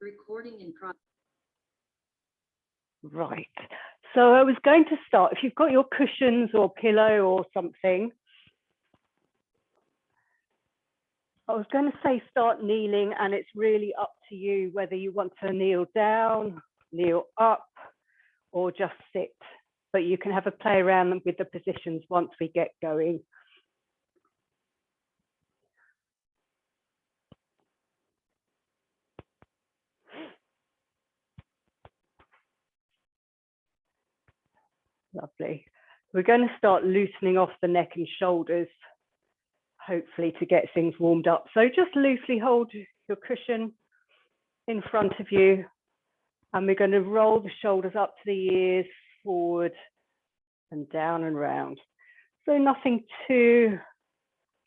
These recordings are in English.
Recording in progress. Right. So I was going to start, if you've got your cushions or pillow or something, I was going to say start kneeling, and it's really up to you whether you want to kneel down, kneel up, or just sit. But you can have a play around with the positions once we get going. Lovely. We're going to start loosening off the neck and shoulders, hopefully to get things warmed up. So just loosely hold your cushion in front of you, and we're going to roll the shoulders up to the ears, forward and down and round. So nothing too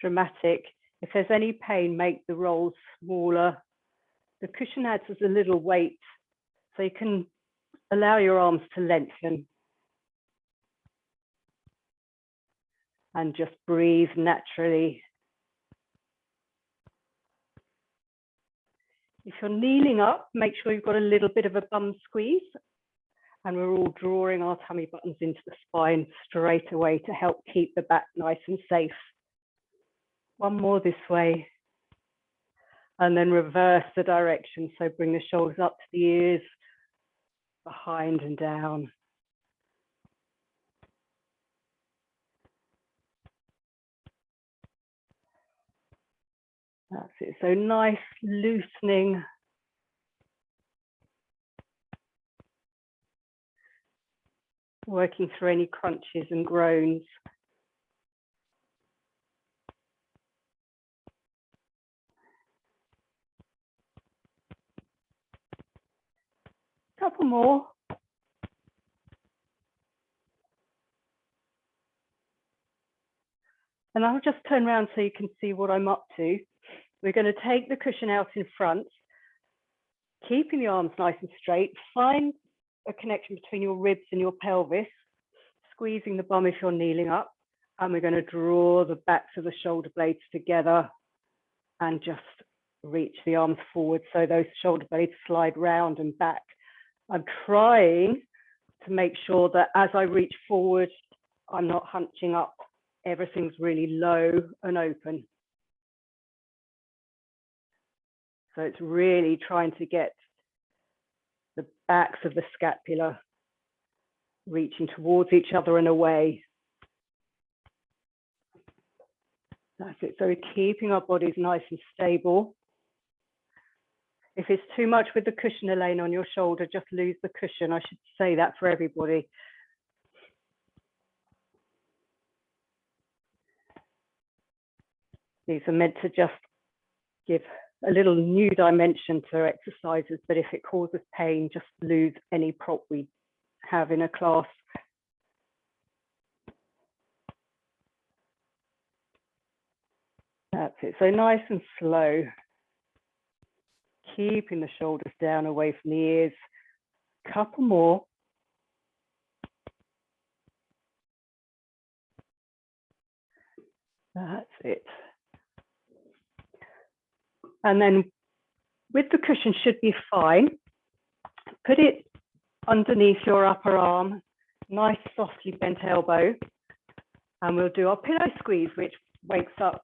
dramatic. If there's any pain, make the rolls smaller. The cushion adds as a little weight, so you can allow your arms to lengthen. And just breathe naturally. If you're kneeling up, make sure you've got a little bit of a bum squeeze, and we're all drawing our tummy buttons into the spine straight away to help keep the back nice and safe. One more this way, and then reverse the direction. So bring the shoulders up to the ears, behind and down. That's it. So nice loosening. Working through any crunches and groans. Couple more. And I'll just turn around so you can see what I'm up to. We're going to take the cushion out in front, keeping the arms nice and straight. Find a connection between your ribs and your pelvis, squeezing the bum if you're kneeling up. And we're going to draw the backs of the shoulder blades together and just reach the arms forward so those shoulder blades slide round and back. I'm trying to make sure that as I reach forward, I'm not hunching up. Everything's really low and open. So it's really trying to get the backs of the scapula reaching towards each other and away. That's it. So we're keeping our bodies nice and stable. If it's too much with the cushion, Elaine, on your shoulder, just lose the cushion. I should say that for everybody. These are meant to just give a little new dimension to exercises, but if it causes pain, just lose any prop we have in a class. That's it. So nice and slow. Keeping the shoulders down away from the ears. Couple more. That's it. And then with the cushion should be fine. Put it underneath your upper arm, nice softly bent elbow. And we'll do our pillow squeeze, which wakes up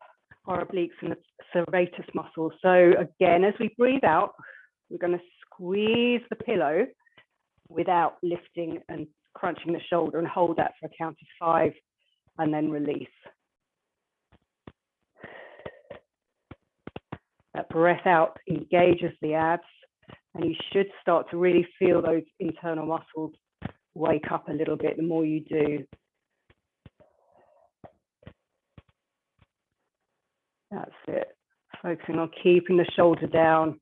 our obliques and the serratus muscles. So again, as we breathe out, we're going to squeeze the pillow without lifting and crunching the shoulder, and hold that for a count of 5 and then release. That breath out engages the abs, and you should start to really feel those internal muscles wake up a little bit the more you do. That's it. Focusing on keeping the shoulder down.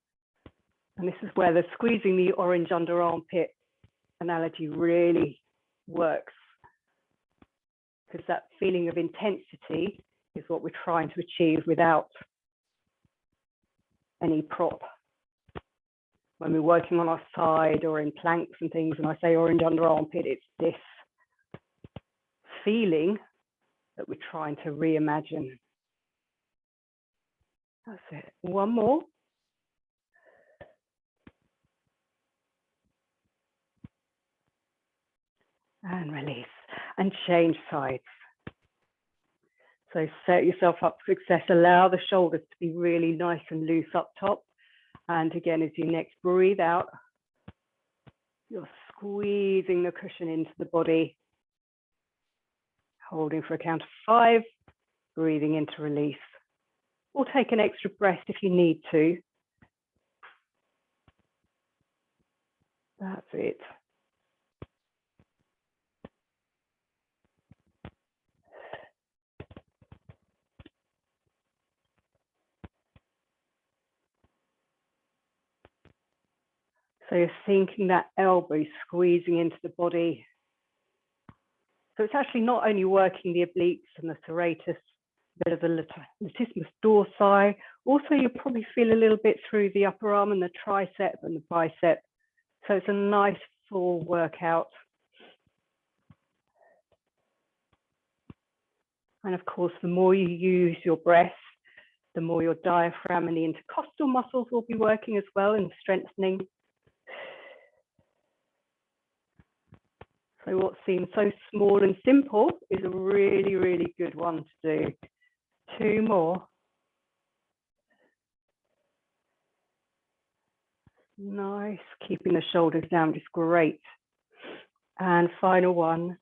And this is where the squeezing the orange under armpit analogy really works, because that feeling of intensity is what we're trying to achieve without any prop. When we're working on our side or in planks and things, and I say orange under armpit, it's this feeling that we're trying to reimagine. That's it. One more. and release, and change sides. So set yourself up for success. Allow the shoulders to be really nice and loose up top. And again, as you next breathe out, you're squeezing the cushion into the body, holding for a count of 5, breathing into release. Or take an extra breath if you need to. That's it. So you're thinking that elbow squeezing into the body. So it's actually not only working the obliques and the serratus, a bit of the latissimus dorsi. Also, you'll probably feel a little bit through the upper arm and the tricep and the bicep. So it's a nice full workout. And of course, the more you use your breath, the more your diaphragm and the intercostal muscles will be working as well and strengthening. So what seems so small and simple is a really, really good one to do. 2 more. Nice, keeping the shoulders down, just great. And final one.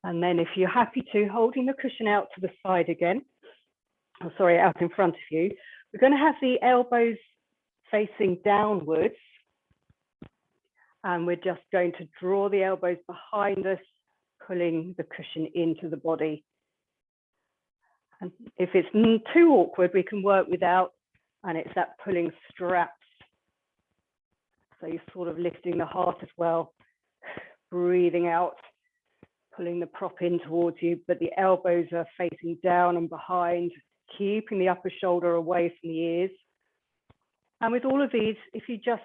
And then if you're happy to, holding the cushion out to the side again, oh, sorry, out in front of you, we're going to have the elbows facing downwards. And we're just going to draw the elbows behind us, pulling the cushion into the body. And if it's too awkward, we can work without, and it's that pulling straps. So you're sort of lifting the heart as well, breathing out, pulling the prop in towards you, but the elbows are facing down and behind, keeping the upper shoulder away from the ears. And with all of these, if you just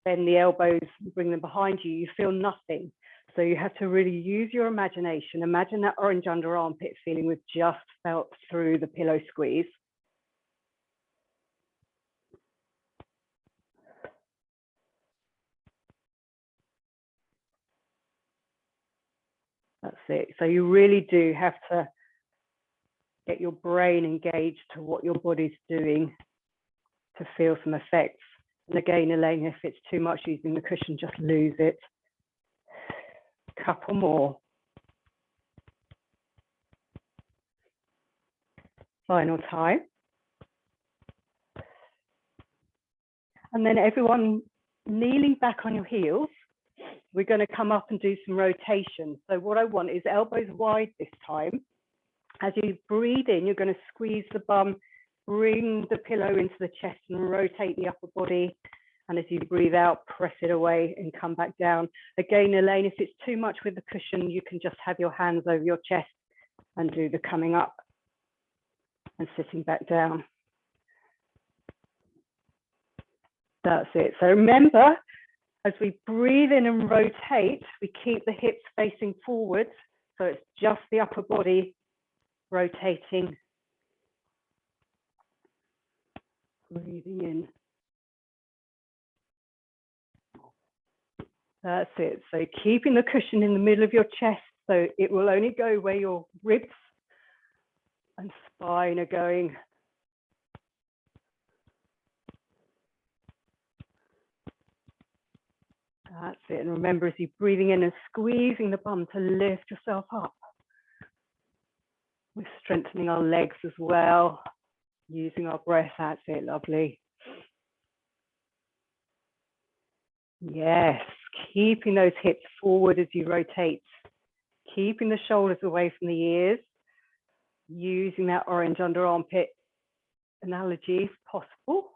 bend the elbows and bring them behind you, you feel nothing. So you have to really use your imagination. Imagine that orange under armpit feeling we've just felt through the pillow squeeze. That's it. So you really do have to get your brain engaged to what your body's doing to feel some effects. And again, Elaine, if it's too much using the cushion, just lose it. Couple more. Final time. And then everyone kneeling back on your heels, we're going to come up and do some rotation. So what I want is elbows wide this time. As you breathe in, you're going to squeeze the bum, bring the pillow into the chest and rotate the upper body. And as you breathe out, press it away and come back down. Again, Elaine, if it's too much with the cushion, you can just have your hands over your chest and do the coming up and sitting back down. That's it. So remember, as we breathe in and rotate, we keep the hips facing forward. So it's just the upper body rotating. Breathing in. That's it. So keeping the cushion in the middle of your chest, so it will only go where your ribs and spine are going. That's it. And remember, as you're breathing in and squeezing the bum to lift yourself up. We're strengthening our legs as well, using our breath. That's it. Lovely. Yes, keeping those hips forward as you rotate, keeping the shoulders away from the ears, using that orange under armpit analogy if possible.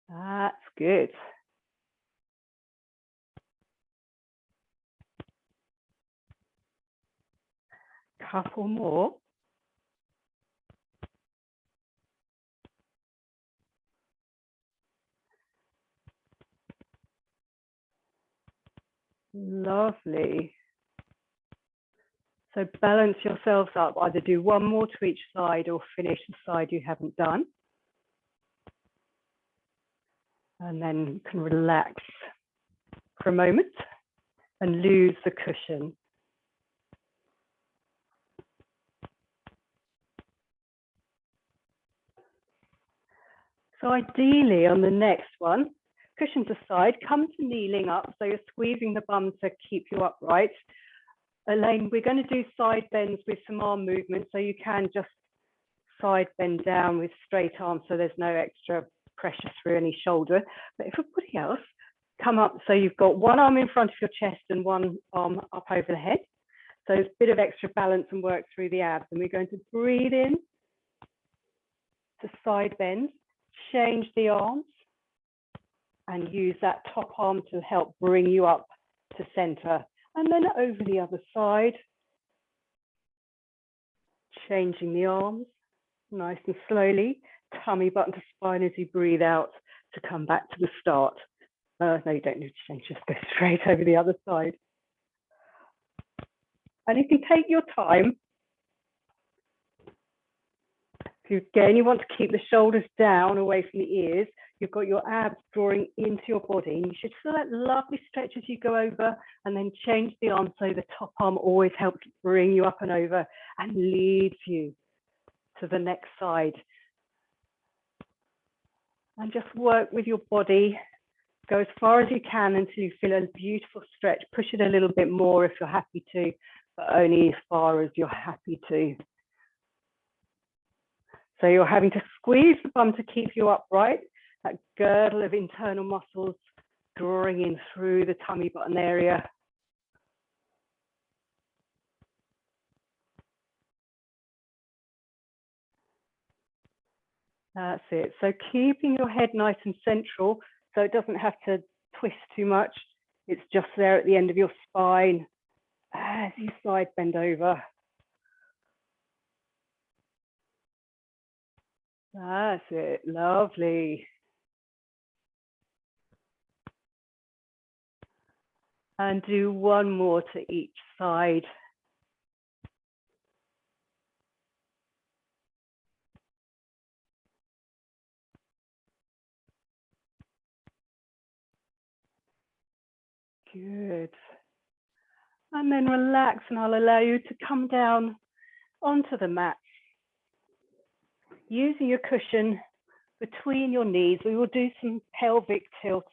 That's good. Couple more. Lovely. So balance yourselves up, either do one more to each side or finish the side you haven't done. And then you can relax for a moment and lose the cushion. So ideally on the next one, cushions aside, come to kneeling up. So you're squeezing the bum to keep you upright. Elaine, we're going to do side bends with some arm movement. So you can just side bend down with straight arms so there's no extra pressure through any shoulder. But everybody else, come up. So you've got one arm in front of your chest and one arm up over the head. So it's a bit of extra balance and work through the abs. And we're going to breathe in to side bend, change the arms, and use that top arm to help bring you up to center. And then over the other side, changing the arms, nice and slowly, tummy button to spine as you breathe out to come back to the start. No, you don't need to change, just go straight over the other side. And you can take your time. If again, you want to keep the shoulders down away from the ears, you've got your abs drawing into your body. And you should feel that lovely stretch as you go over and then change the arm so the top arm always helps bring you up and over and leads you to the next side. And just work with your body. Go as far as you can until you feel a beautiful stretch. Push it a little bit more if you're happy to, but only as far as you're happy to. So you're having to squeeze the bum to keep you upright, that girdle of internal muscles drawing in through the tummy button area. That's it. So keeping your head nice and central so it doesn't have to twist too much. It's just there at the end of your spine as you side bend over. That's it. Lovely. And do one more to each side. Good. And then relax, and I'll allow you to come down onto the mat. Using your cushion between your knees, we will do some pelvic tilt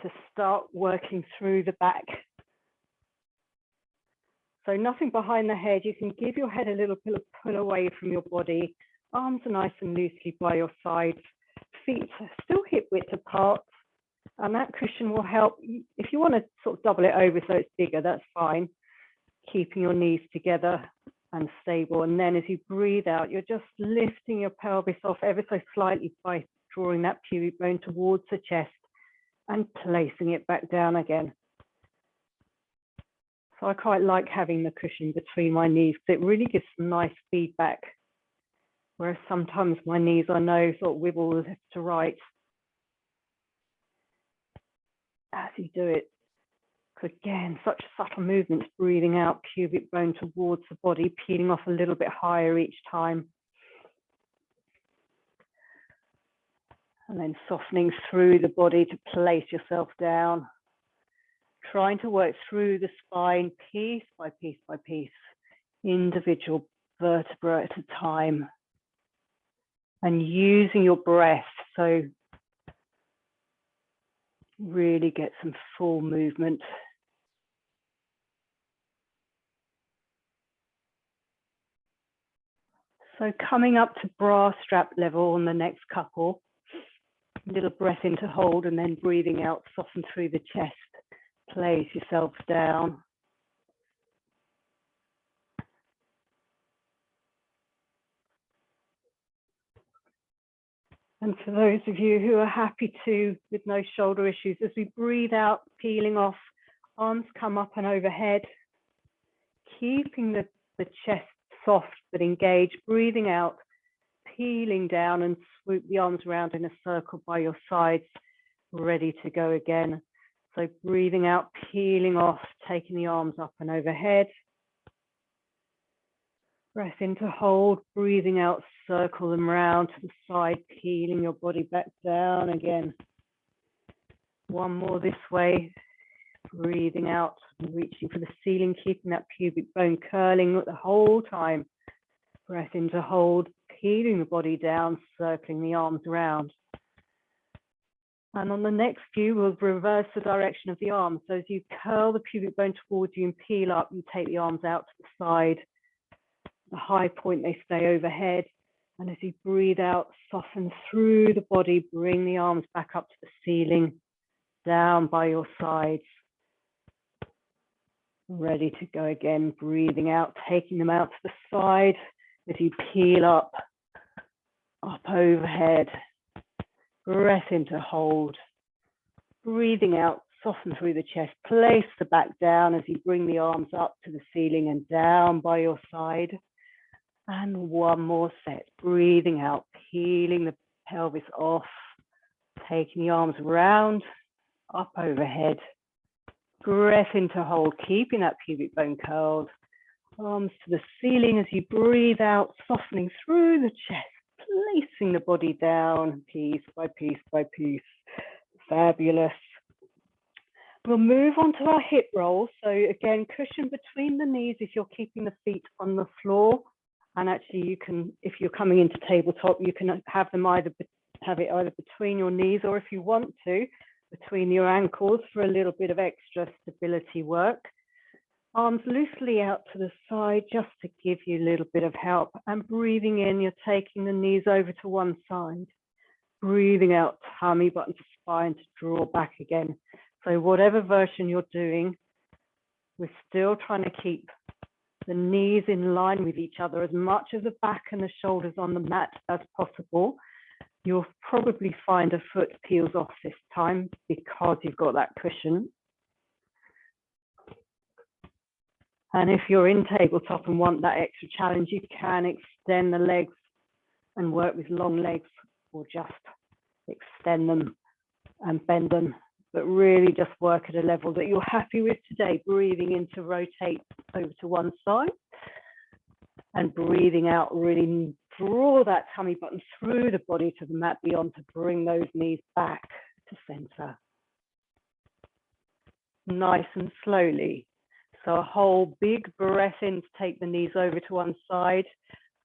to start working through the back. So nothing behind the head. You can give your head a little pull away from your body. Arms are nice and loosely by your sides. Feet are still hip width apart. And that cushion will help. If you want to sort of double it over so it's bigger, that's fine. Keeping your knees together and stable. And then as you breathe out, you're just lifting your pelvis off ever so slightly by drawing that pubic bone towards the chest and placing it back down again. So I quite like having the cushion between my knees because it really gives some nice feedback. Whereas sometimes my knees, I know, sort of wibble left to right. As you do it, again, such subtle movements, breathing out, pubic bone towards the body, peeling off a little bit higher each time. And then softening through the body to place yourself down. Trying to work through the spine piece by piece by piece, individual vertebra at a time. And using your breath, so really get some full movement. So coming up to bra strap level on the next couple, a little breath in to hold and then breathing out, soften through the chest, place yourselves down. And for those of you who are happy to, with no shoulder issues, as we breathe out, peeling off, arms come up and overhead, keeping the chest soft but engaged, breathing out, peeling down and swoop the arms around in a circle by your sides, ready to go again. So breathing out, peeling off, taking the arms up and overhead. Breath in to hold, breathing out, circle them round to the side, peeling your body back down again. One more this way, breathing out, reaching for the ceiling, keeping that pubic bone curling the whole time. Breath in to hold, peeling the body down, circling the arms around. And on the next few, we'll reverse the direction of the arms. So as you curl the pubic bone towards you and peel up, you take the arms out to the side. The high point, they stay overhead. And as you breathe out, soften through the body, bring the arms back up to the ceiling, down by your sides. Ready to go again, breathing out, taking them out to the side as you peel up overhead. Breath in to hold. Breathing out, soften through the chest, place the back down as you bring the arms up to the ceiling and down by your side. And one more set, breathing out, peeling the pelvis off, taking the arms round, up overhead. Breath in to hold, keeping that pubic bone curled. Arms to the ceiling as you breathe out, softening through the chest, placing the body down, piece by piece by piece. Fabulous. We'll move on to our hip rolls. So again, cushion between the knees if you're keeping the feet on the floor. And actually you can, if you're coming into tabletop, you can have them either between your knees, or if you want to, between your ankles for a little bit of extra stability work. Arms loosely out to the side just to give you a little bit of help. And breathing in, you're taking the knees over to one side. Breathing out, tummy button to spine to draw back again. So whatever version you're doing, we're still trying to keep the knees in line with each other, as much of the back and the shoulders on the mat as possible. You'll probably find a foot peels off this time because you've got that cushion. And if you're in tabletop and want that extra challenge, you can extend the legs and work with long legs, or just extend them and bend them, but really just work at a level that you're happy with today. Breathing in to rotate over to one side, and breathing out, really draw that tummy button through the body to the mat beyond to bring those knees back to center. Nice and slowly. So a whole big breath in to take the knees over to one side,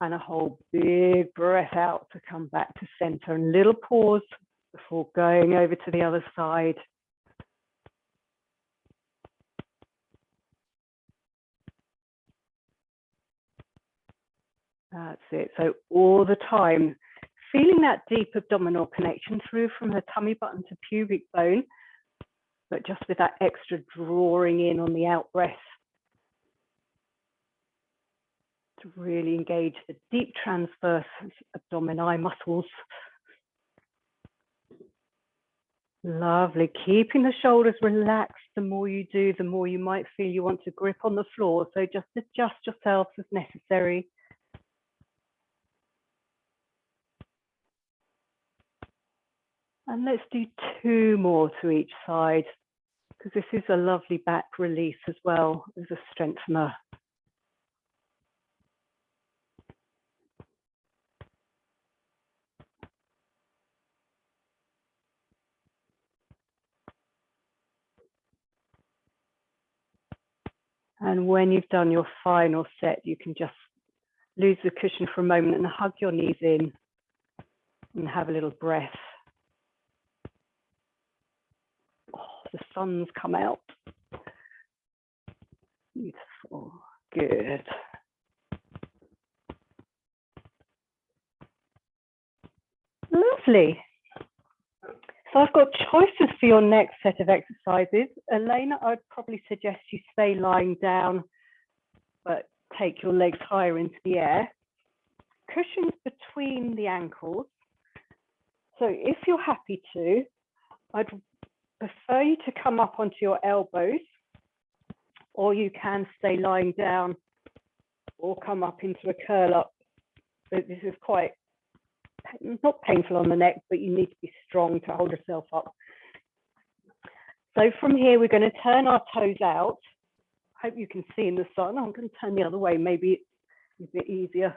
and a whole big breath out to come back to center, and little pause before going over to the other side. That's it. So all the time, feeling that deep abdominal connection through from the tummy button to pubic bone, but just with that extra drawing in on the out breath to really engage the deep transverse abdomini muscles. Lovely. Keeping the shoulders relaxed. The more you do, the more you might feel you want to grip on the floor. So just adjust yourself as necessary. And let's do 2 more to each side, because this is a lovely back release as well as a strengthener. And when you've done your final set, you can just lose the cushion for a moment and hug your knees in and have a little breath. Oh, the sun's come out. Beautiful. Good. Lovely. So I've got choices for your next set of exercises. Elena, I'd probably suggest you stay lying down, but take your legs higher into the air. Cushions between the ankles. So if you're happy to, I'd prefer you to come up onto your elbows, or you can stay lying down or come up into a curl up. So this is quite, not painful on the neck, but you need to be strong to hold yourself up. So from here, we're going to turn our toes out hope you can see in the sun. I'm going to turn the other way, maybe it's a bit easier.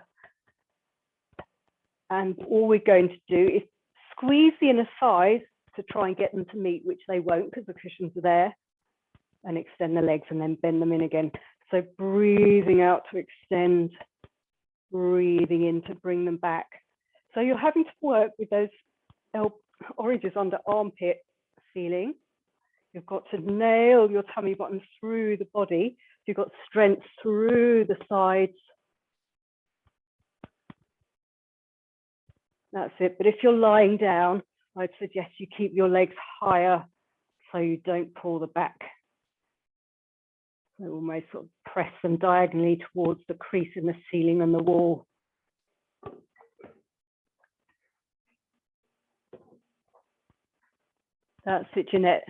And all we're going to do is squeeze the inner thighs to try and get them to meet, which they won't because the cushions are there, and extend the legs and then bend them in again. So breathing out to extend, breathing in to bring them back. So you're having to work with those oranges under armpit ceiling. You've got to nail your tummy button through the body. You've got strength through the sides. That's it. But if you're lying down, I'd suggest you keep your legs higher so you don't pull the back. So almost sort of press them diagonally towards the crease in the ceiling and the wall. That's it, Jeanette.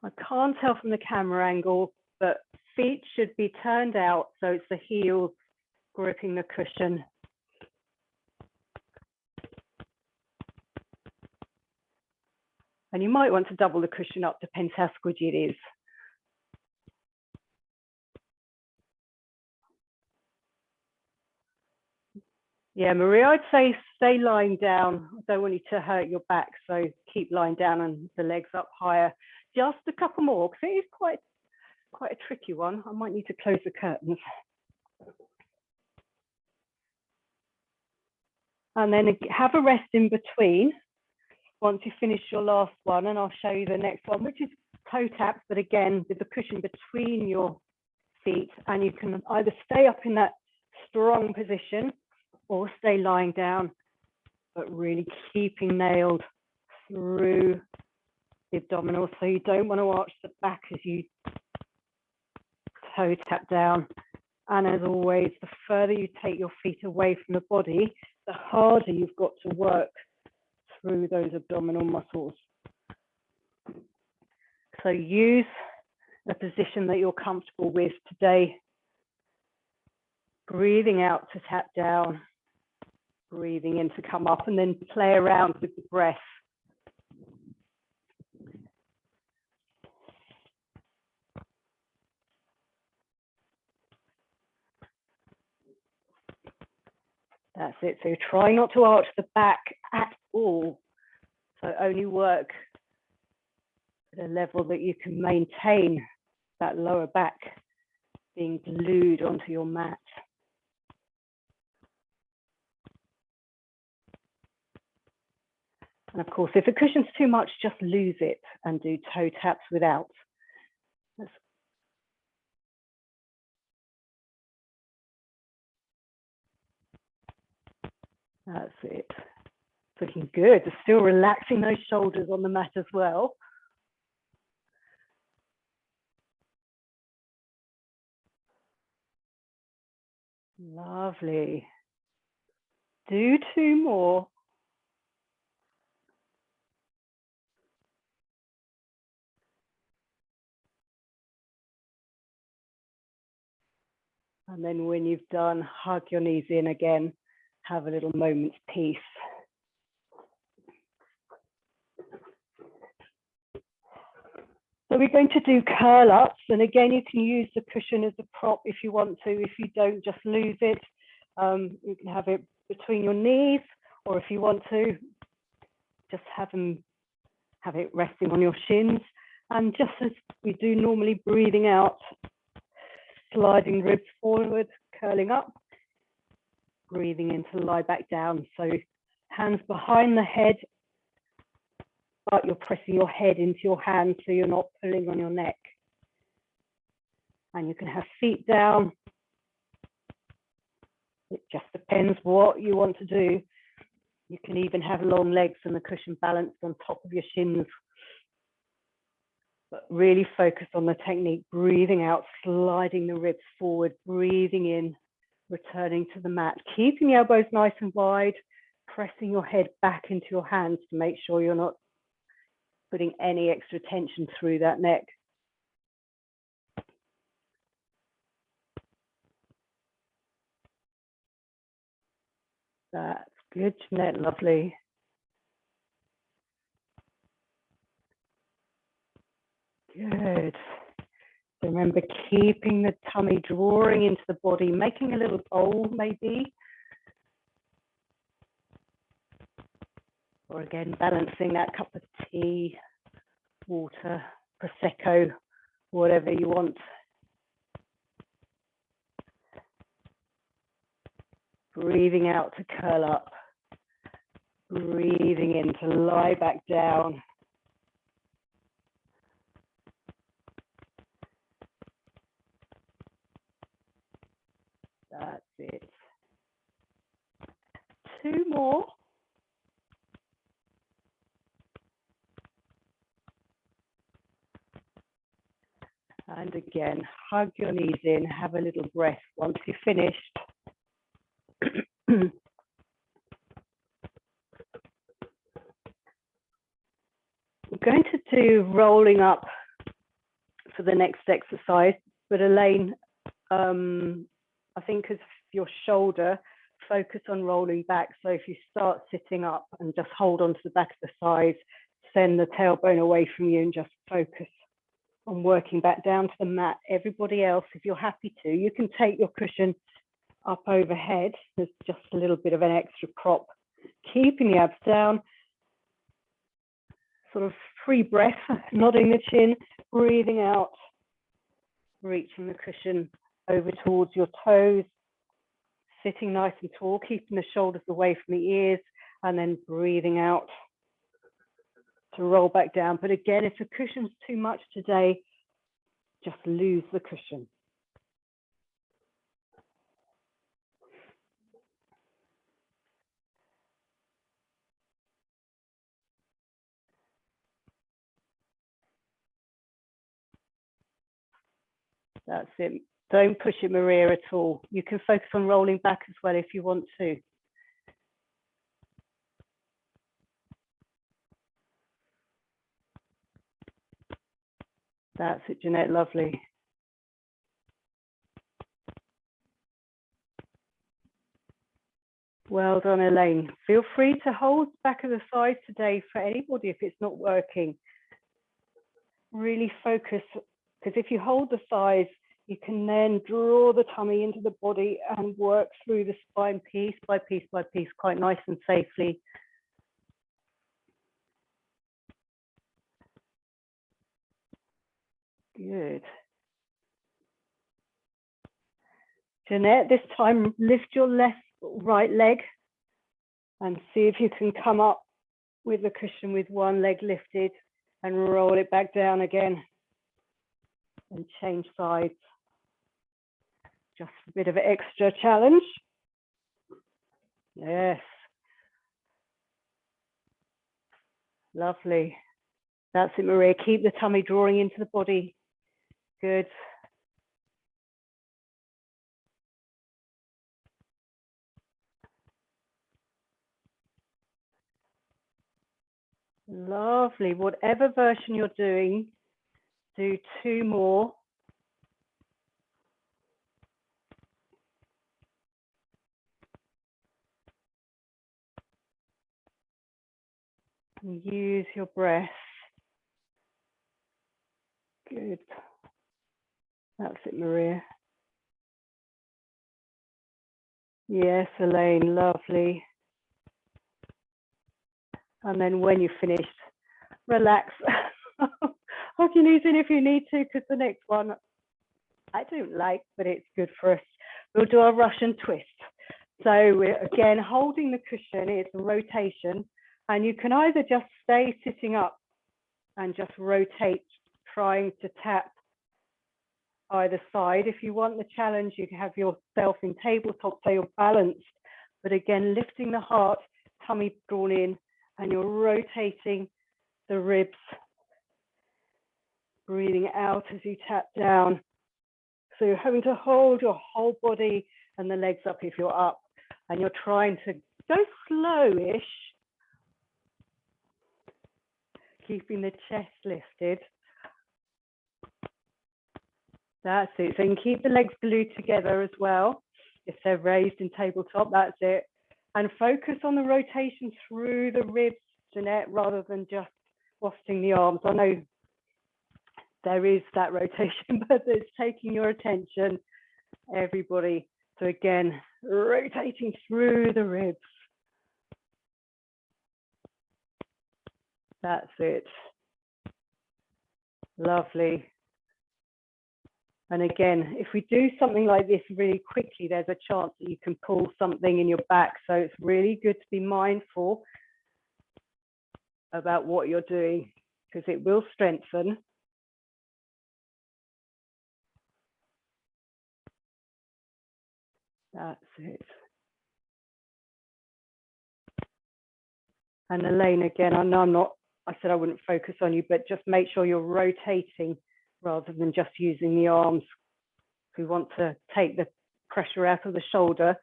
I can't tell from the camera angle, but feet should be turned out so it's the heels gripping the cushion. And you might want to double the cushion up, depends how squidgy it is. Yeah, Maria, I'd say stay lying down. I don't want you to hurt your back, so keep lying down and the legs up higher. Just a couple more, because it is quite a tricky one. I might need to close the curtains. And then have a rest in between once you finish your last one, and I'll show you the next one, which is toe taps, but again, with the cushion between your feet, and you can either stay up in that strong position or stay lying down, but really keeping nailed through the abdominals. So you don't want to arch the back as you toe tap down. And as always, the further you take your feet away from the body, the harder you've got to work through those abdominal muscles. So use a position that you're comfortable with today. Breathing out to tap down, breathing in to come up, and then play around with the breath. That's it. So try not to arch the back at all. So only work at a level that you can maintain that lower back being glued onto your mat. And of course, if the cushion's too much, just lose it and do toe taps without. That's it. Looking good. Still relaxing those shoulders on the mat as well. Lovely. Do two more. And then when you've done, hug your knees in again. Have a little moment's peace. So we're going to do curl ups. And again, you can use the cushion as a prop if you want to. If you don't, just lose it. You can have it between your knees, or if you want to, just have it resting on your shins. And just as we do normally, breathing out, sliding ribs forward, curling up, breathing in to lie back down. So hands behind the head, but you're pressing your head into your hands so you're not pulling on your neck. And you can have feet down. It just depends what you want to do. You can even have long legs and the cushion balanced on top of your shins. But really focus on the technique, breathing out, sliding the ribs forward, breathing in, returning to the mat, keeping the elbows nice and wide, pressing your head back into your hands to make sure you're not putting any extra tension through that neck. That's good, Jeanette, lovely. Good. So remember, keeping the tummy drawing into the body, making a little bowl maybe. Or again, balancing that cup of tea, water, Prosecco, whatever you want. Breathing out to curl up. Breathing in to lie back down. That's it. 2 more. And again, hug your knees in, have a little breath once you're finished. We're going to do rolling up for the next exercise, but Elaine, I think because your shoulder, focus on rolling back. So if you start sitting up and just hold on to the back of the thighs, send the tailbone away from you and just focus on working back down to the mat. Everybody else, if you're happy to, you can take your cushion up overhead. There's just a little bit of an extra prop, keeping the abs down, sort of free breath, nodding the chin, breathing out, reaching the cushion over towards your toes, sitting nice and tall, keeping the shoulders away from the ears, and then breathing out to roll back down. But again, if the cushion's too much today, just lose the cushion. That's it. Don't push it, Maria, at all. You can focus on rolling back as well if you want to. That's it, Jeanette, lovely. Well done, Elaine. Feel free to hold back of the thighs today for anybody if it's not working. Really focus, because if you hold the thighs, you can then draw the tummy into the body and work through the spine piece by piece by piece, quite nice and safely. Good. Jeanette, this time lift your right leg and see if you can come up with the cushion with one leg lifted and roll it back down again and change sides. Just a bit of an extra challenge. Yes. Lovely. That's it, Maria. Keep the tummy drawing into the body. Good. Lovely. Whatever version you're doing, do 2 more. And use your breath. Good. That's it, Maria. Yes, Elaine, lovely. And then when you're finished, relax. Hug your knees in if you need to, because the next one I don't like, but it's good for us. We'll do our Russian twist. So we're again holding the cushion, it's a rotation, and you can either just stay sitting up and just rotate, trying to tap either side. If you want the challenge, you can have yourself in tabletop, so you're balanced, but again, lifting the heart, tummy drawn in, and you're rotating the ribs, breathing out as you tap down. So you're having to hold your whole body and the legs up if you're up, and you're trying to go slowish, keeping the chest lifted. That's it. So you can keep the legs glued together as well. If they're raised in tabletop, that's it. And focus on the rotation through the ribs, Jeanette, rather than just wafting the arms. I know there is that rotation, but it's taking your attention, everybody. So again, rotating through the ribs. That's it. Lovely. And again, if we do something like this really quickly, there's a chance that you can pull something in your back. So it's really good to be mindful about what you're doing, because it will strengthen. That's it. And Elaine, again, I know I said I wouldn't focus on you, but just make sure you're rotating rather than just using the arms. We want to take the pressure out of the shoulder,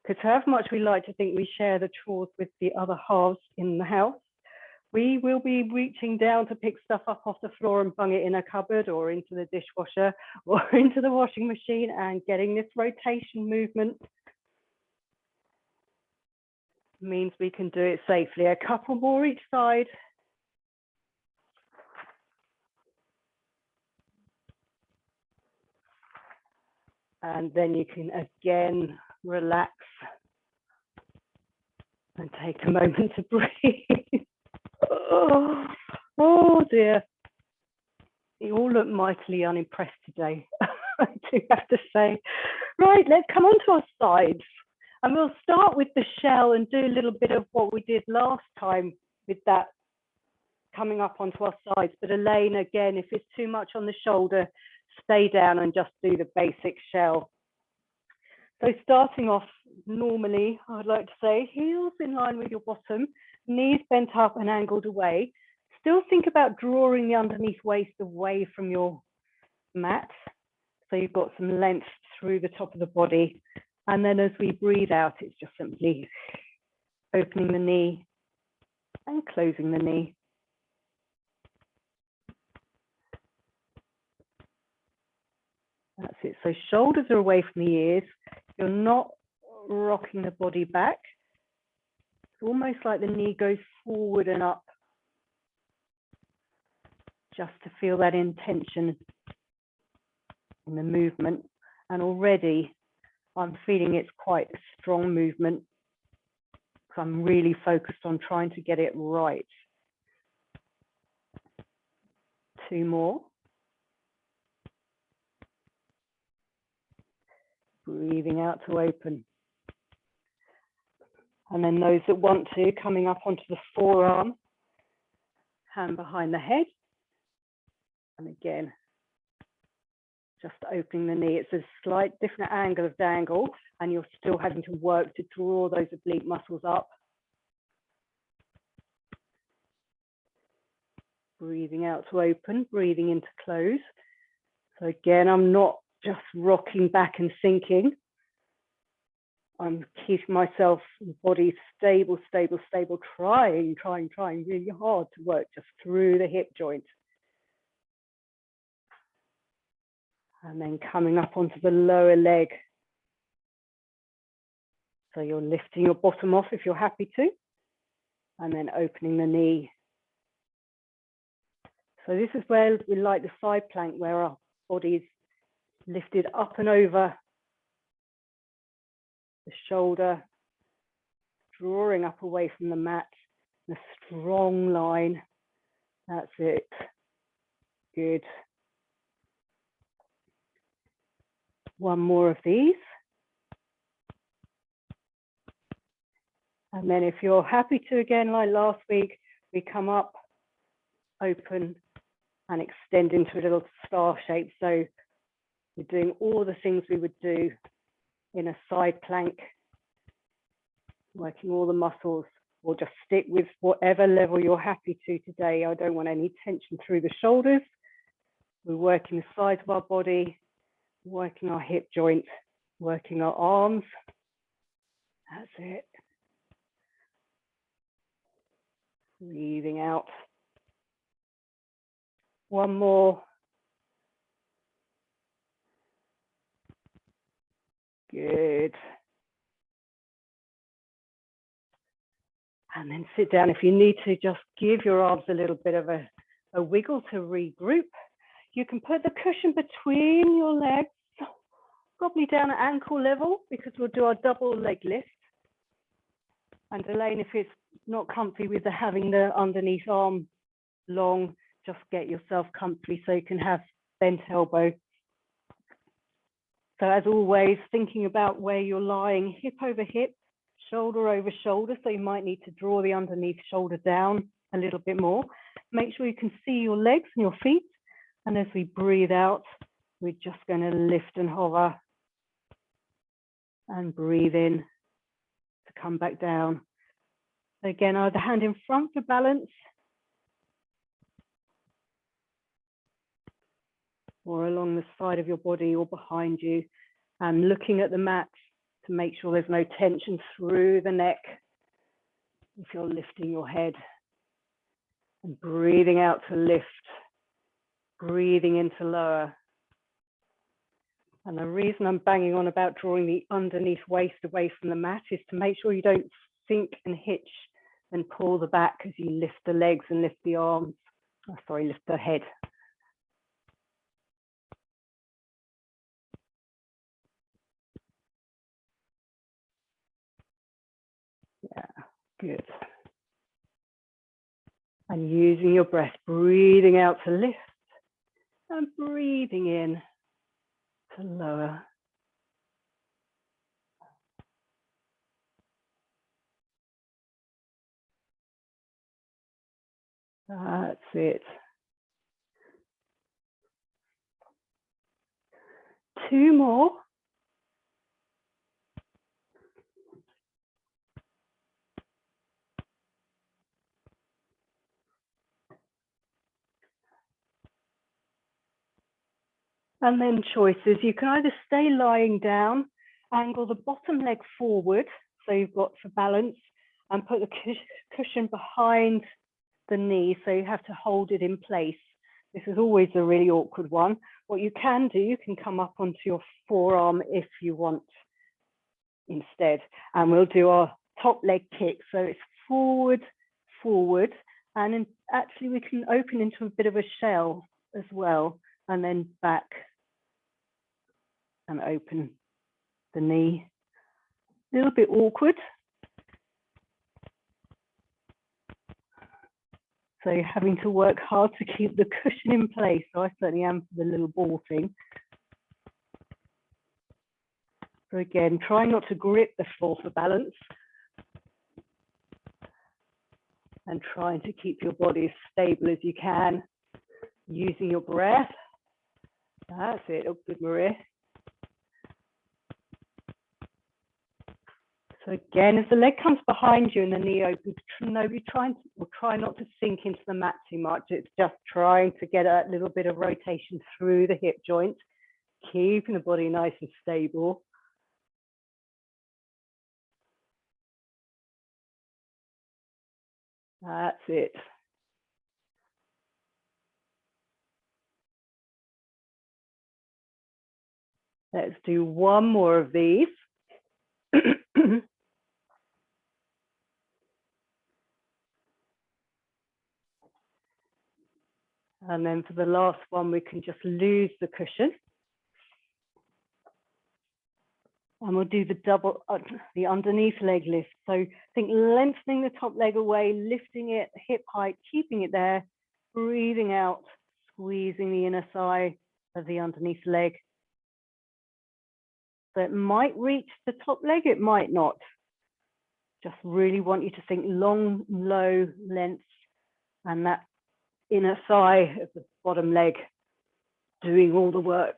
because however much we like to think we share the chores with the other halves in the house, we will be reaching down to pick stuff up off the floor and bung it in a cupboard or into the dishwasher or into the washing machine, and getting this rotation movement means we can do it safely. A couple more each side. And then you can again relax and take a moment to breathe. Oh dear. You all look mightily unimpressed today, I do have to say. Right, let's come on to our sides. And we'll start with the shell and do a little bit of what we did last time with that coming up onto our sides. But Elaine, again, if it's too much on the shoulder, stay down and just do the basic shell. So starting off normally, I'd like to say heels in line with your bottom, knees bent up and angled away. Still think about drawing the underneath waist away from your mat. So you've got some length through the top of the body. And then as we breathe out, it's just simply opening the knee and closing the knee. That's it. So shoulders are away from the ears. You're not rocking the body back. It's almost like the knee goes forward and up, just to feel that intention in the movement. And already I'm feeling it's quite a strong movement, because I'm really focused on trying to get it right. 2 more. Breathing out to open. And then those that want to, coming up onto the forearm, hand behind the head. And again, just opening the knee. It's a slight different angle of dangle, and you're still having to work to draw those oblique muscles up. Breathing out to open, breathing in to close. So again, I'm not just rocking back and sinking. I'm keeping myself, body stable, stable, stable, trying really hard to work just through the hip joint. And then coming up onto the lower leg. So you're lifting your bottom off if you're happy to, and then opening the knee. So this is where we like the side plank, where our body is lifted up and over the shoulder, drawing up away from the mat, a strong line. That's it. Good. One more of these. And then if you're happy to, again, like last week, we come up, open, and extend into a little star shape. So we're doing all the things we would do in a side plank, working all the muscles, or just stick with whatever level you're happy to today. I don't want any tension through the shoulders. We're working the sides of our body, working our hip joint, working our arms. That's it. Breathing out. One more. Good. And then sit down. If you need to, just give your arms a little bit of a a wiggle to regroup. You can put the cushion between your legs, probably down at ankle level, because we'll do our double leg lift. And Elaine, if it's not comfy with having the underneath arm long, just get yourself comfy so you can have bent elbow. So as always, thinking about where you're lying, hip over hip, shoulder over shoulder. So you might need to draw the underneath shoulder down a little bit more. Make sure you can see your legs and your feet. And as we breathe out, we're just going to lift and hover and breathe in to come back down. Again, either hand in front for balance or along the side of your body or behind you, and looking at the mat to make sure there's no tension through the neck if you're lifting your head, and breathing out to lift, breathing in to lower. And the reason I'm banging on about drawing the underneath waist away from the mat is to make sure you don't sink and hitch and pull the back as you lift the legs and lift the arms. Oh, sorry, lift the head. Yeah, good. And using your breath, breathing out to lift and breathing in to lower. That's it. 2 more. And then choices. You can either stay lying down, angle the bottom leg forward, so you've got for balance, and put the cushion behind the knee, so you have to hold it in place. This is always a really awkward one. What you can do, you can come up onto your forearm if you want instead. And we'll do our top leg kick. So it's forward, forward, and actually we can open into a bit of a shell as well, and then back and open the knee. A little bit awkward. So you're having to work hard to keep the cushion in place. So I certainly am for the little ball thing. So again, try not to grip the floor for balance. And trying to keep your body as stable as you can. Using your breath. That's it. Oh, good, Maria. So again, as the leg comes behind you and the knee opens, try not to sink into the mat too much. It's just trying to get a little bit of rotation through the hip joint, keeping the body nice and stable. That's it. Let's do 1 more of these. And then for the last one, we can just lose the cushion. And we'll do the double, the underneath leg lift. So think lengthening the top leg away, lifting it hip height, keeping it there, breathing out, squeezing the inner thigh of the underneath leg. So it might reach the top leg, it might not. Just really want you to think long, low length, and that inner thigh of the bottom leg doing all the work.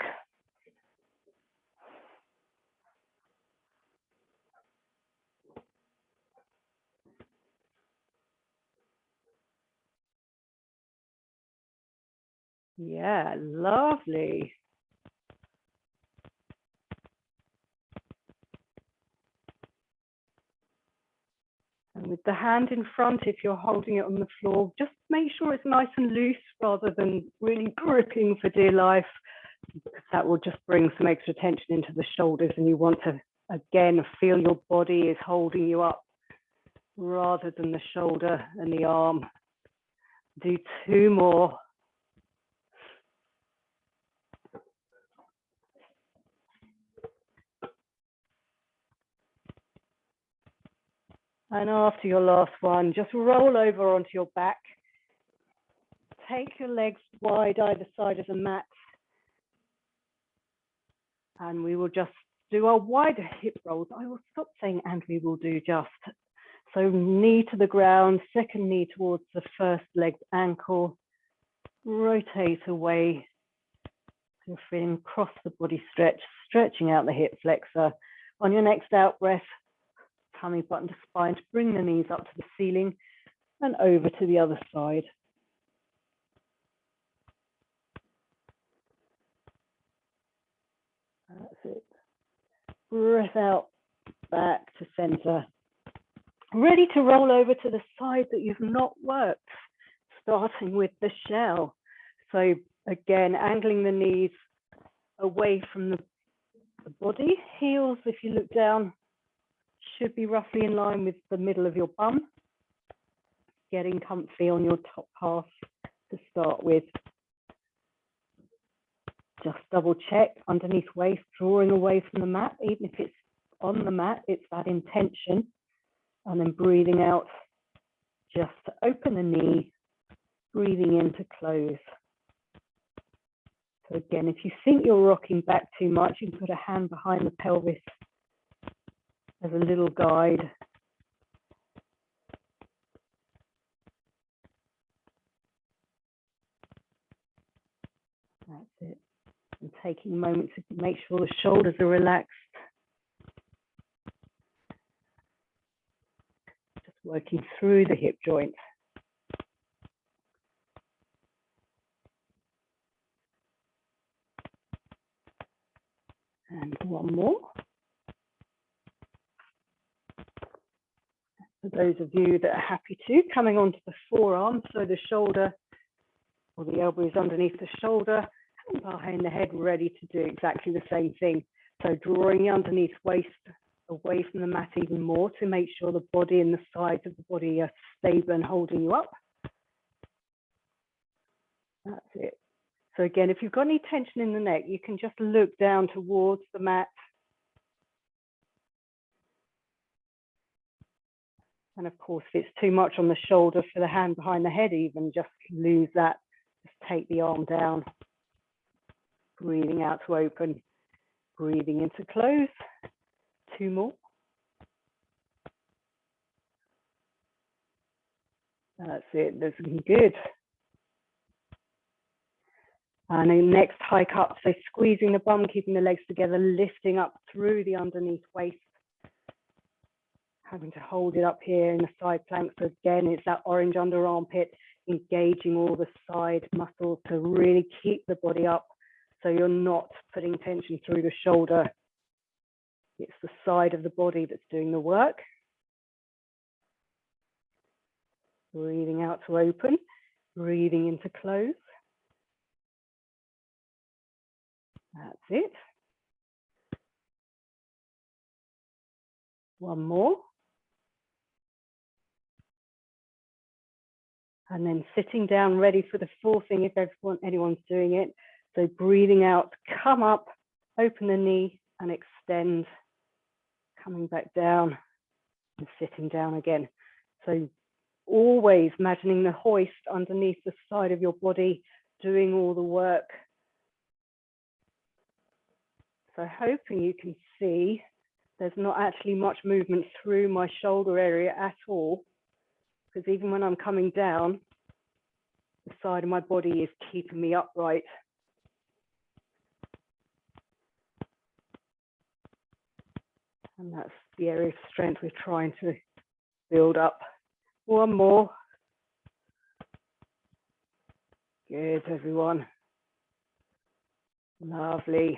Yeah, lovely. And with the hand in front, if you're holding it on the floor, just make sure it's nice and loose rather than really gripping for dear life, because that will just bring some extra tension into the shoulders, and you want to, again, feel your body is holding you up rather than the shoulder and the arm. Do 2 more. And after your last one, just roll over onto your back. Take your legs wide either side of the mat. And we will just do our wider hip rolls. I will stop saying and we will do just. So knee to the ground, second knee towards the first leg's ankle. Rotate away. So feeling across the body stretch, stretching out the hip flexor. On your next out breath, tummy button to spine to bring the knees up to the ceiling and over to the other side. That's it. Breath out, back to center. Ready to roll over to the side that you've not worked, starting with the shell. So again, angling the knees away from the body. Heels, if you look down, should be roughly in line with the middle of your bum. Getting comfy on your top half to start with. Just double check underneath waist, drawing away from the mat. Even if it's on the mat, it's that intention. And then breathing out, just to open the knee, breathing in to close. So again, if you think you're rocking back too much, you can put a hand behind the pelvis as a little guide. That's it. And taking a moment to make sure the shoulders are relaxed. Just working through the hip joint. And one more. For those of you that are happy to, coming onto the forearm, so the shoulder or the elbow is underneath the shoulder, and behind the head, ready to do exactly the same thing. So drawing the underneath waist away from the mat even more to make sure the body and the sides of the body are stable and holding you up. That's it. So again, if you've got any tension in the neck, you can just look down towards the mat. And of course, if it's too much on the shoulder for the hand behind the head, even just lose that. Just take the arm down. Breathing out to open. Breathing in to close. Two more. That's it. That's looking good. And then next, hike up. So squeezing the bum, keeping the legs together, lifting up through the underneath waist. Having to hold it up here in the side plank. So again, it's that orange under armpit, engaging all the side muscles to really keep the body up. So you're not putting tension through the shoulder. It's the side of the body that's doing the work. Breathing out to open, breathing in to close. That's it. One more. And then sitting down, ready for the full thing if anyone's doing it. So breathing out, come up, open the knee and extend. Coming back down and sitting down again. So always imagining the hoist underneath the side of your body, doing all the work. So hoping you can see there's not actually much movement through my shoulder area at all, because even when I'm coming down, the side of my body is keeping me upright. And that's the area of strength we're trying to build up. One more. Good, everyone. Lovely.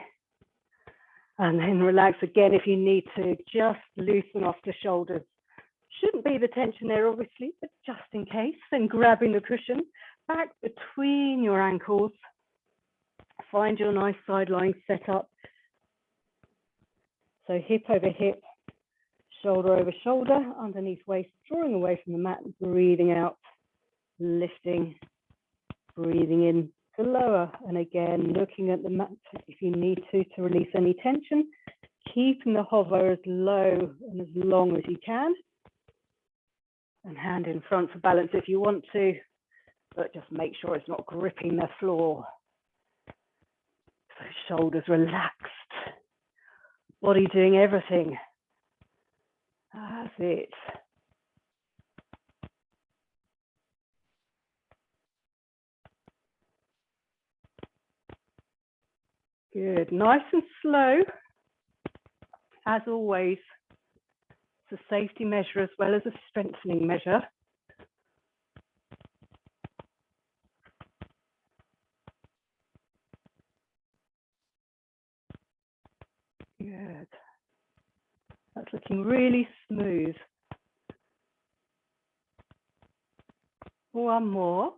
And then relax again if you need to. Just loosen off the shoulders. Shouldn't be the tension there, obviously, but just in case. Then grabbing the cushion back between your ankles. Find your nice side lying setup. So hip over hip, shoulder over shoulder, underneath waist, drawing away from the mat, breathing out, lifting, breathing in to lower. And again, looking at the mat if you need to release any tension, keeping the hover as low and as long as you can. And hand in front for balance if you want to, but just make sure it's not gripping the floor. So shoulders relaxed, body doing everything. That's it. Good, nice and slow. As always, it's a safety measure as well as a strengthening measure. Good. That's looking really smooth. One more.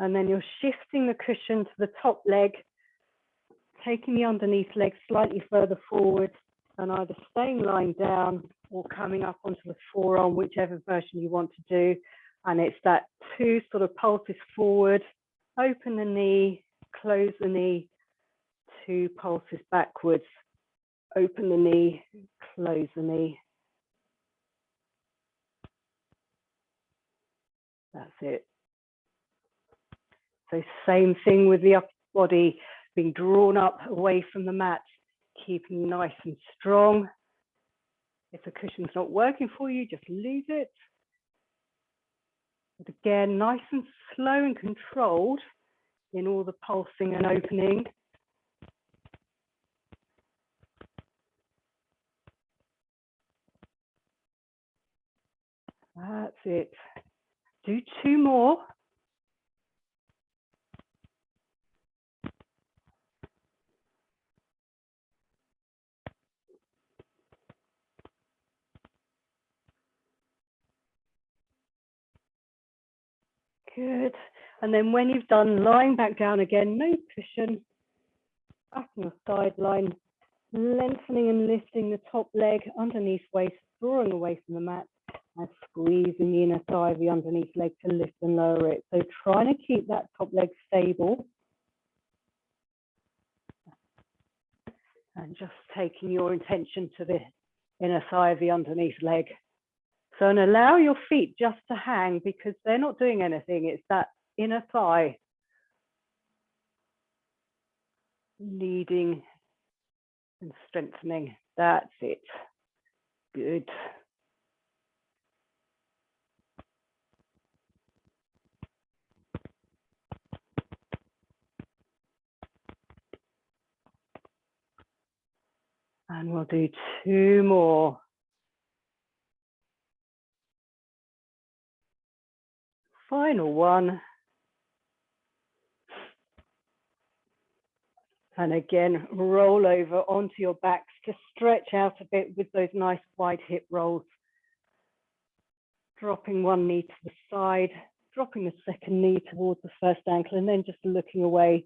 And then you're shifting the cushion to the top leg, taking the underneath leg slightly further forward and either staying lying down or coming up onto the forearm, whichever version you want to do. And it's that 2 sort of pulses forward, open the knee, close the knee, 2 pulses backwards, open the knee, close the knee. That's it. So same thing with the upper body, being drawn up away from the mat, keeping nice and strong. If the cushion's not working for you, just leave it. But again, nice and slow and controlled in all the pulsing and opening. That's it. Do 2 more. Good. And then when you've done, lying back down again, no cushion, up on your sideline, lengthening and lifting the top leg underneath waist, drawing away from the mat, and squeezing the inner thigh of the underneath leg to lift and lower it. So trying to keep that top leg stable. And just taking your intention to the inner thigh of the underneath leg. So, and allow your feet just to hang because they're not doing anything. It's that inner thigh leading and strengthening. That's it. Good. And we'll do 2 more. Final one. And again, roll over onto your backs to stretch out a bit with those nice wide hip rolls. Dropping one knee to the side, dropping the second knee towards the first ankle, and then just looking away.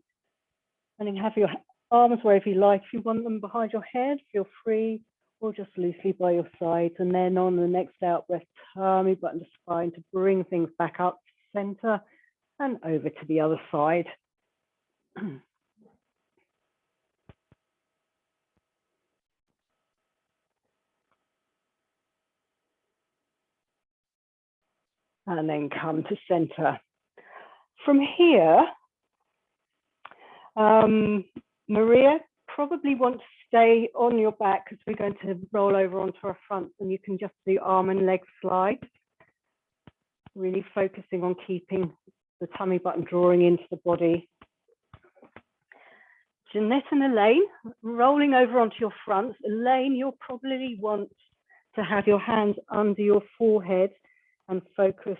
And then have your arms wherever you like. If you want them behind your head, feel free, or just loosely by your sides. And then on the next out breath, tummy button to spine to bring things back up to center and over to the other side. And then come to center. From here, Maria, probably want to stay on your back because we're going to roll over onto our front, and you can just do arm and leg slides. Really focusing on keeping the tummy button drawing into the body. Jeanette and Elaine, rolling over onto your front. Elaine, you'll probably want to have your hands under your forehead and focus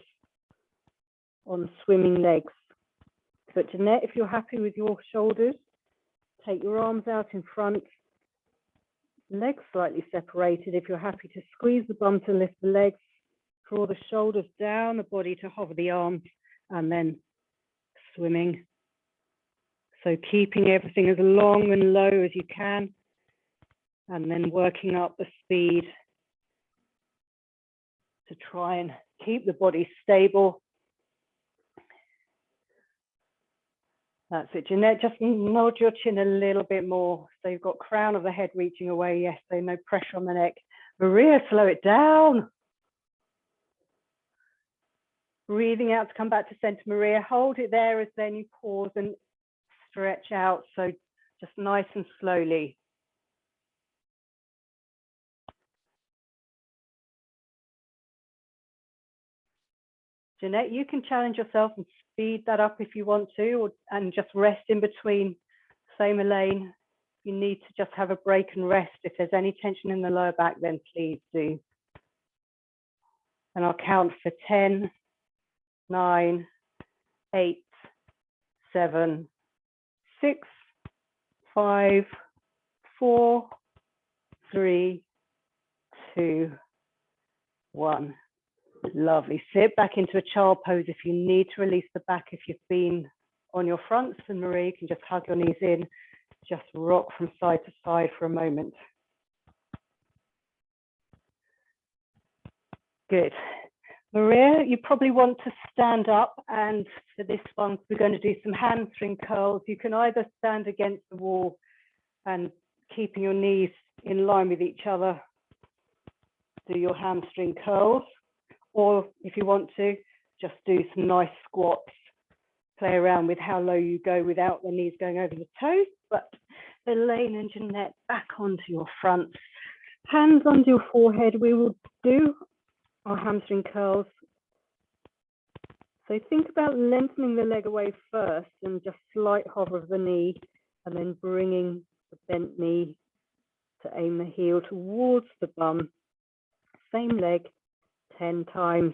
on swimming legs. But Jeanette, if you're happy with your shoulders, take your arms out in front, legs slightly separated. If you're happy to squeeze the bum to lift the legs, draw the shoulders down, the body to hover the arms, and then swimming. So keeping everything as long and low as you can, and then working up the speed to try and keep the body stable. That's it, Jeanette. Just nod your chin a little bit more. So you've got crown of the head reaching away. Yes, so no pressure on the neck. Maria, slow it down. Breathing out to come back to center, Maria. Hold it there as then you pause and stretch out. So just nice and slowly. Jeanette, you can challenge yourself and speed that up if you want to, and just rest in between. Same, Elaine. You need to just have a break and rest. If there's any tension in the lower back, then please do. And I'll count for 10, 9, 8, 7, 6, 5, 4, 3, 2, 1. Lovely. Sit back into a child pose. If you need to release the back, if you've been on your fronts, and Marie, you can just hug your knees in, just rock from side to side for a moment. Good. Maria, you probably want to stand up, and for this one, we're going to do some hamstring curls. You can either stand against the wall and keeping your knees in line with each other, do your hamstring curls, or if you want to, just do some nice squats. Play around with how low you go without the knees going over the toes. But Elaine and Jeanette, back onto your fronts. Hands under your forehead. We will do our hamstring curls. So think about lengthening the leg away first and just slight hover of the knee, and then bringing the bent knee to aim the heel towards the bum. Same leg 10 times.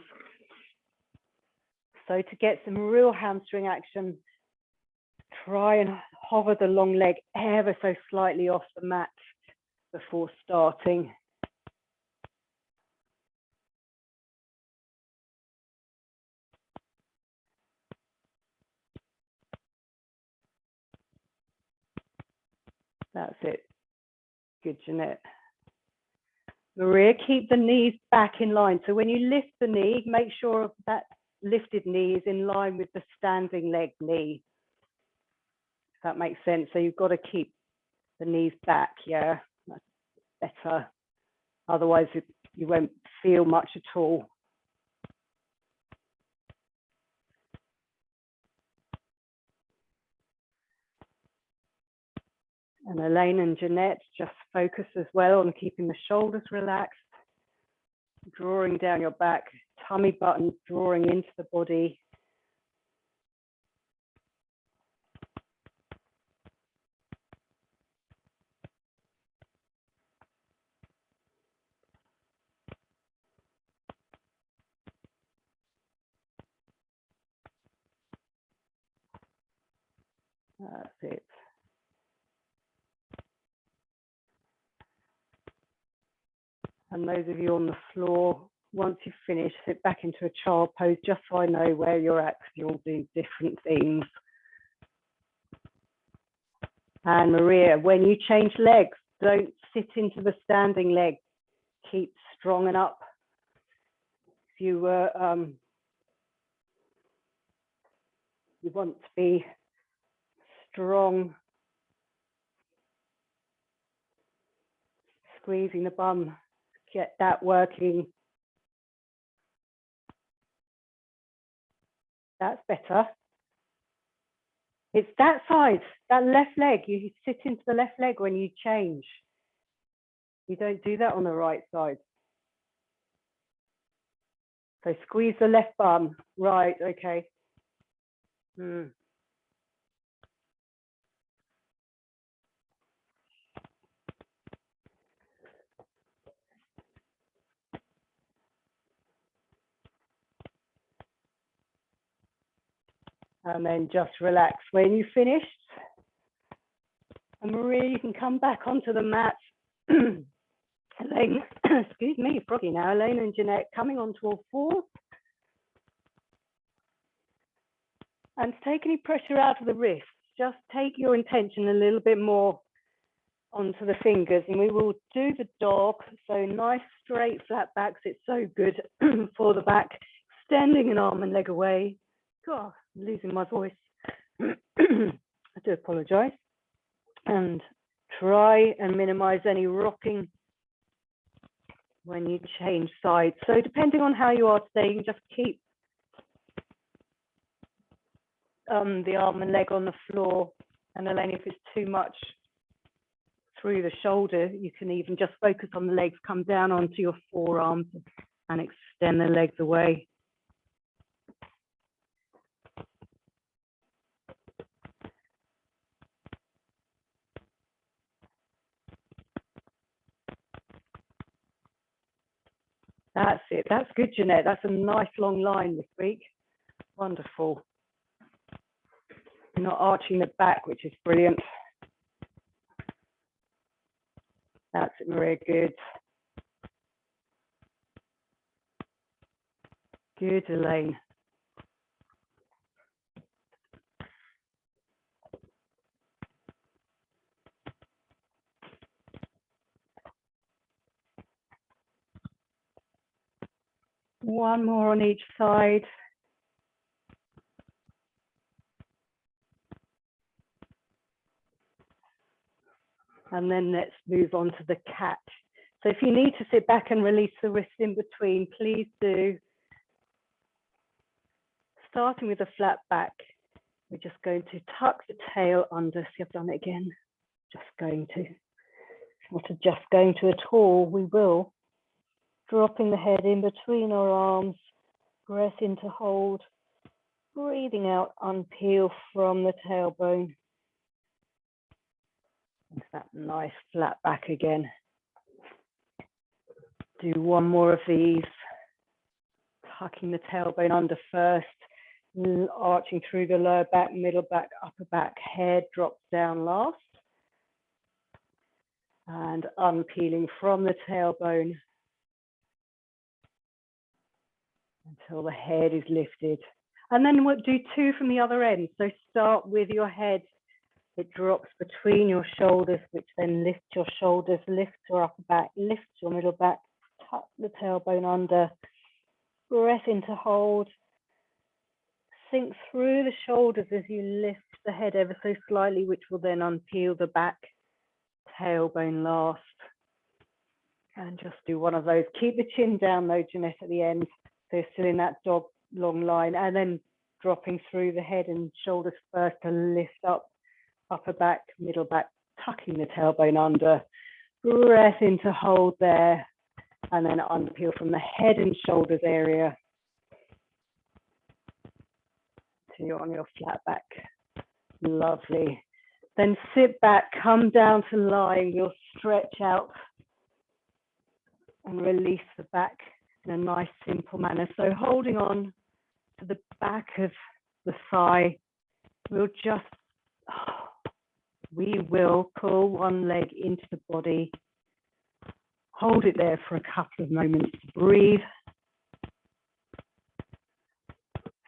So to get some real hamstring action, try and hover the long leg ever so slightly off the mat before starting. That's it. Good, Jeanette. Maria, keep the knees back in line. So when you lift the knee, make sure that lifted knee is in line with the standing leg knee. If that makes sense. So you've got to keep the knees back. Yeah, that's better. Otherwise, you won't feel much at all. And Elaine and Jeanette, just focus as well on keeping the shoulders relaxed, drawing down your back, tummy button drawing into the body. That's it. And those of you on the floor, once you've finished, sit back into a child pose, just so I know where you're at, because you'll do different things. And Maria, when you change legs, don't sit into the standing leg. Keep strong and up. If you were, you want to be strong, squeezing the bum, get that working. That's better. It's that side, that left leg. You sit into the left leg when you change. You don't do that on the right side. So squeeze the left bum. Right, okay. And then just relax when you've finished. And Maria, you can come back onto the mat. Elaine, excuse me, froggy now. Elaine and Jeanette coming onto all fours. And to take any pressure out of the wrists, just take your intention a little bit more onto the fingers, and we will do the dog. So nice straight flat backs. It's so good for the back. Extending an arm and leg away. God, I'm losing my voice. I do apologize. And try and minimize any rocking when you change sides. So depending on how you are today, you can just keep the arm and leg on the floor. And Elaine, if it's too much through the shoulder, you can even just focus on the legs, come down onto your forearms and extend the legs away. That's it. That's good, Jeanette. That's a nice long line this week. Wonderful. You're not arching the back, which is brilliant. That's it, Maria. Good. Good, Elaine. One more on each side. And then let's move on to the cat. So if you need to sit back and release the wrist in between, please do. Starting with a flat back, we're just going to tuck the tail under. See, I've done it again. Just going to. It's not a just going to at all. We will. Dropping the head in between our arms. Breath in to hold. Breathing out, unpeel from the tailbone. Into that nice flat back again. Do one more of these. Tucking the tailbone under first, arching through the lower back, middle back, upper back, head drops down last. And unpeeling from the tailbone until the head is lifted. And then we'll do two from the other end. So start with your head. It drops between your shoulders, which then lifts your shoulders, lifts your upper back, lifts your middle back, tuck the tailbone under. Breath in to hold. Sink through the shoulders as you lift the head ever so slightly, which will then unpeel the back, tailbone last. And just do one of those. Keep the chin down though, Jeanette, at the end. So still in that dog long line, and then dropping through the head and shoulders first to lift up, upper back, middle back, tucking the tailbone under. Breath in to hold there, and then unpeel from the head and shoulders area to you're on your flat back. Lovely. Then sit back, come down to lying. We'll stretch out and release the back in a nice, simple manner. So holding on to the back of the thigh, we will pull one leg into the body. Hold it there for a couple of moments to breathe.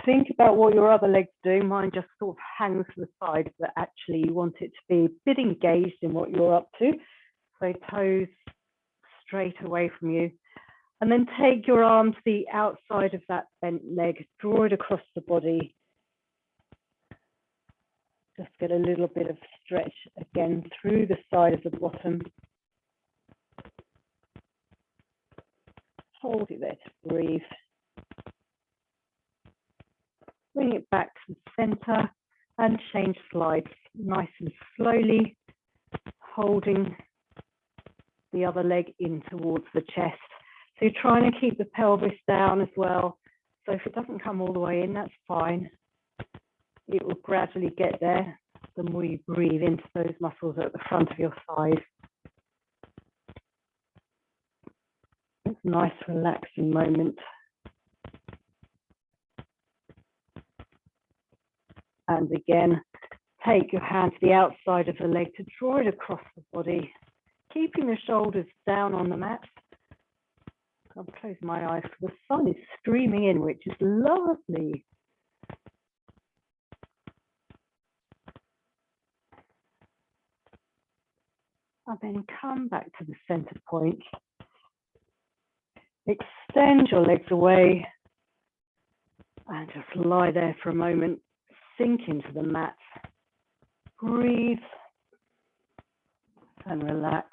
Think about what your other leg's doing. Mine just sort of hangs to the side, but actually you want it to be a bit engaged in what you're up to. So toes straight away from you. And then take your arm to the outside of that bent leg, draw it across the body. Just get a little bit of stretch again through the side of the bottom. Hold it there to breathe. Bring it back to the center and change slides nice and slowly, holding the other leg in towards the chest. So you're trying to keep the pelvis down as well. So if it doesn't come all the way in, that's fine. It will gradually get there the more you breathe into those muscles at the front of your thigh. It's a nice relaxing moment. And again, take your hand to the outside of the leg to draw it across the body, keeping the shoulders down on the mat. I'll close my eyes because the sun is streaming in, which is lovely. And then come back to the center point. Extend your legs away and just lie there for a moment. Sink into the mat. breathe and relax.